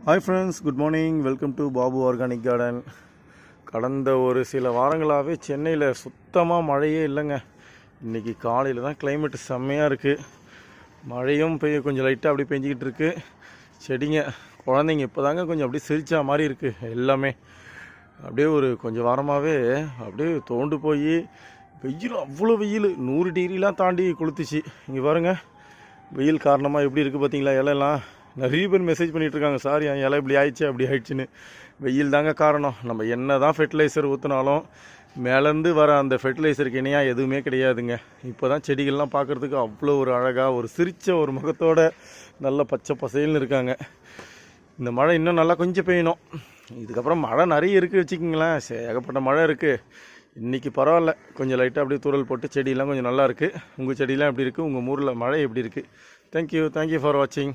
Hi friends, good morning. Welcome to Babu organic garden. கடந்த ஒரு சில வாரங்களாகவே சென்னையில் சுத்தமாக மழையே இல்லைங்க. இன்றைக்கி காலையில் தான் கிளைமேட் செம்மையாக இருக்குது. மழையும் கொஞ்சம் லைட்டாக அப்படி பெஞ்சிக்கிட்டு இருக்குது. செடிங்க, குழந்தைங்க இப்போ தாங்க கொஞ்சம் அப்படியே சிரிச்சா மாதிரி இருக்குது. எல்லாமே அப்படியே ஒரு கொஞ்சம் வாரமாகவே அப்படியே தோண்டு போய் வெயில், அவ்வளோ வெயில் 100 டிகிரிலாம் தாண்டி கொளுத்துச்சு. இங்கே பாருங்கள், வெயில் காரணமாக எப்படி இருக்குது பார்த்தீங்களா? இலையெல்லாம் நிறைய பேர் மெசேஜ் பண்ணிகிட்ருக்காங்க, சார் என் இலை இப்படி ஆயிடுச்சு அப்படி ஆயிடுச்சுன்னு. வெயில் தாங்க காரணம். நம்ம என்ன தான் ஃபெர்டிலைசர் ஊற்றினாலும் மேலேருந்து வர அந்த ஃபெர்டிலைசருக்கு இணையாக எதுவுமே கிடையாதுங்க. இப்போ தான் செடிகள்லாம் பார்க்குறதுக்கு அவ்வளோ ஒரு அழகாக ஒரு சிரித்த ஒரு முகத்தோட நல்ல பச்சை பசைல்னு இருக்காங்க. இந்த மழை இன்னும் நல்லா கொஞ்சம் பெய்யணும். இதுக்கப்புறம் மழை நிறைய இருக்குது வச்சுக்கிங்களேன். ஏகப்பட்ட மழை இருக்குது. இன்றைக்கி பரவாயில்ல, கொஞ்சம் லைட்டாக அப்படியே தூரல் போட்டு செடியெல்லாம் கொஞ்சம் நல்லா இருக்குது. உங்கள் செடியெலாம் எப்படி இருக்குது? உங்கள் ஊரில் மழை எப்படி இருக்குது? தேங்க்யூ ஃபார் வாட்சிங்.